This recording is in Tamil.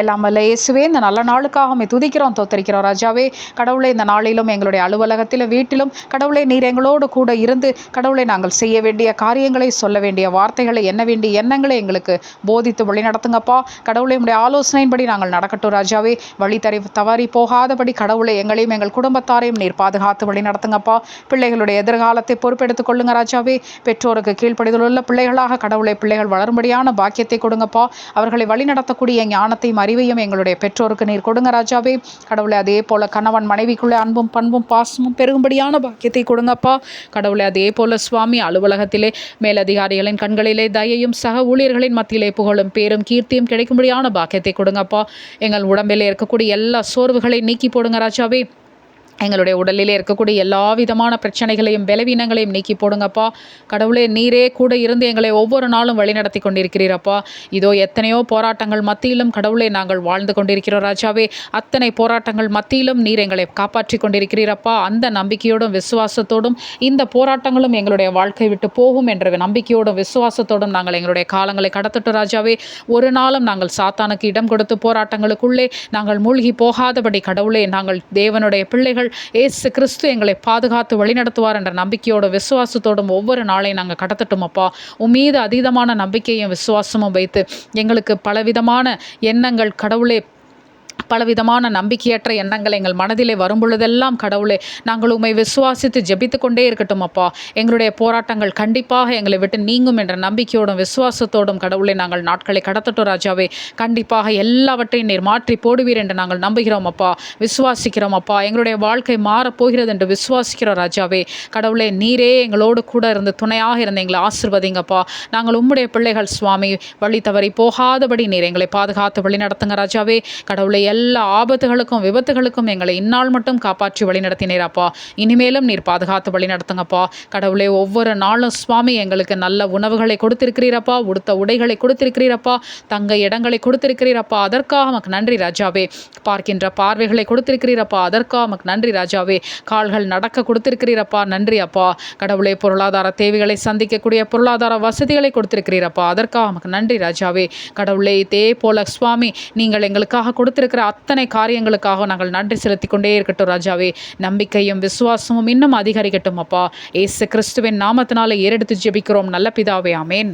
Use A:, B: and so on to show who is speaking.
A: எல்லாம் வல்ல இயேசுவே, இந்த நல்ல நாளுக்காக உம்மை துதிக்கிறோம், தோத்தரிக்கிறோம் ராஜாவே. கடவுளே, இந்த நாளிலும் எங்களுடைய அலுவலகத்திலும் வீட்டிலும் கடவுளே நீர் எங்களோடு கூட இருந்து கடவுளை நாங்கள் செய்ய வேண்டிய காரியங்களை, சொல்ல வேண்டிய வார்த்தைகளை, எண்ண வேண்டிய எண்ணங்களை எங்களுக்கு போதித்து வழி நடத்துங்கப்பா. கடவுளை உடைய ஆலோசனையின்படி நாங்கள் நடக்கட்டும் ராஜாவே. வழி தவறி போகாதபடி கடவுளை எங்களையும் எங்கள் குடும்பத்தாரையும் நீர் பாதுகாத்து வழி நடத்துங்கப்பா. பிள்ளைகளுடைய எதிர்காலத்தை பொறுப்பெடுத்துக் கொள்ளுங்க ராஜாவே. பெற்றோருக்கு கீழ்ப்படிதல் உள்ள பிள்ளைகளாக கடவுளை பிள்ளைகள் வளரும்படியான பாக்கியத்தை கொடுங்கப்பா. அவர்களை வழி நடத்தக்கூடிய ஞானத்தையும் அறிவையும் எங்களுடைய பெற்றோருக்கு நீர் கொடுங்க ராஜாவே. கடவுளை அதே போல கணவன் மனைவிக்குள்ளே அன்பும் பண்பும் பாசமும் பெருகும்படியான பாக்கியத்தை கொடுங்கப்பா. கடவுளை அதே போல சுவாமி, அலுவலகத்திலே மேலதிகாரிகளின் கண்களிலே தயையும் சக ஊழியர்களின் மத்தியிலே புகழும் பேரும் கீர்த்தியும் கிடைக்கும்படியான பாக்கியத்தை கொடுங்கப்பா. எங்கள் உடம்பிலே இருக்கக்கூடிய எல்லா சோர்வுகளை நீக்கி போடுங்க ராஜாவே. எங்களுடைய உடலிலே இருக்கக்கூடிய எல்லா விதமான பிரச்சனைகளையும் பலவீனங்களையும் நீக்கி போடுங்கப்பா. கடவுளே, நீரே கூட இருந்து எங்களை ஒவ்வொரு நாளும் வழிநடத்தி கொண்டிருக்கிறீரப்பா. இதோ எத்தனையோ போராட்டங்கள் மத்தியிலும் கடவுளே நாங்கள் வாழ்ந்து கொண்டிருக்கிறோம் ராஜாவே. அத்தனை போராட்டங்கள் மத்தியிலும் நீர் எங்களை காப்பாற்றி கொண்டிருக்கிறீரப்பா. அந்த நம்பிக்கையோடும் விசுவாசத்தோடும் இந்த போராட்டங்களும் எங்களுடைய வாழ்க்கை விட்டு போகும் என்ற நம்பிக்கையோடும் விசுவாசத்தோடும் நாங்கள் எங்களுடைய காலங்களை கடத்தட்டும் ராஜாவே. ஒரு நாளும் நாங்கள் சாத்தானுக்கு இடம் கொடுத்து போராட்டங்களுக்குள்ளே நாங்கள் மூழ்கி போகாதபடி கடவுளே, நாங்கள் தேவனுடைய பிள்ளைகள், இயேசு கிறிஸ்து எங்களை பாதுகாத்து வழிநடத்துவார் என்ற நம்பிக்கையோட விசுவாசத்தோடும் ஒவ்வொரு நாளையும் நாங்கள் கடத்தட்டும் அப்பா. உம்மீது அதீதமான நம்பிக்கையும் விசுவாசமும் வைத்து எங்களுக்கு பலவிதமான எண்ணங்கள் கடவுளே, பலவிதமான நம்பிக்கையற்ற எண்ணங்கள் எங்கள் மனதிலே வரும் பொழுதெல்லாம் கடவுளே, நாங்கள் உம்மை விசுவாசித்து ஜெபித்து கொண்டே இருக்கட்டும் அப்பா. எங்களுடைய போராட்டங்கள் கண்டிப்பாக எங்களை விட்டு நீங்கும் என்ற நம்பிக்கையோடும் விசுவாசத்தோடும் கடவுளே நாங்கள் நாட்களை கடத்தட்டும் ராஜாவே. கண்டிப்பாக எல்லாவற்றையும் நீர் மாற்றி போடுவீர் என்று நாங்கள் நம்புகிறோம் அப்பா, விசுவாசிக்கிறோம் அப்பா. எங்களுடைய வாழ்க்கை மாறப்போகிறது என்று விசுவாசிக்கிறோம் ராஜாவே. கடவுளே, நீரே எங்களோடு கூட இருந்து துணையாக இருந்து எங்களை ஆசீர்வதிங்கப்பா. நாங்கள் உம்முடைய பிள்ளைகள் சுவாமி, வழி தவறி போகாதபடி நீர் எங்களை பாதுகாத்து வழி நடத்துங்க ராஜாவே. கடவுளை எல்லா ஆபத்துகளுக்கும் விபத்துகளுக்கும் எங்களை இந்நாள் மட்டும் காப்பாற்றி வழி நடத்தினீராப்பா. இனிமேலும் நீர் பாதுகாத்து வழி நடத்துங்கப்பா. கடவுளே, ஒவ்வொரு நாளும் சுவாமி எங்களுக்கு நல்ல உணவுகளை கொடுத்திருக்கிறீரப்பா, உடுத்த உடைகளை கொடுத்திருக்கிறீரப்பா, தங்க இடங்களை கொடுத்திருக்கிறீரப்பா. அதற்காக நமக்கு நன்றி ராஜாவே. பார்க்கின்ற பார்வைகளை கொடுத்திருக்கிறீரப்பா, அதற்காக நமக்கு நன்றி ராஜாவே. கால்கள் நடக்க கொடுத்திருக்கிறீரப்பா, நன்றி அப்பா. கடவுளே, பொருளாதார தேவைகளை சந்திக்கக்கூடிய பொருளாதார வசதிகளை கொடுத்திருக்கிறீரப்பா, அதற்காக நமக்கு நன்றி ராஜாவே. கடவுளே, இதே போல சுவாமி நீங்கள் எங்களுக்காக கொடுத்திருக்கிற அத்தனை காரியங்களுக்காக நாங்கள் நன்றி செலுத்தி கொண்டே இருக்கட்டும் ராஜாவே. நம்பிக்கையும் விசுவாசமும் இன்னும் அதிகரிக்கட்டும் அப்பா. இயேசு கிறிஸ்துவின் நாமத்தினால ஏறெடுத்து ஜெபிக்கிறோம் நல்ல பிதாவே, ஆமென்.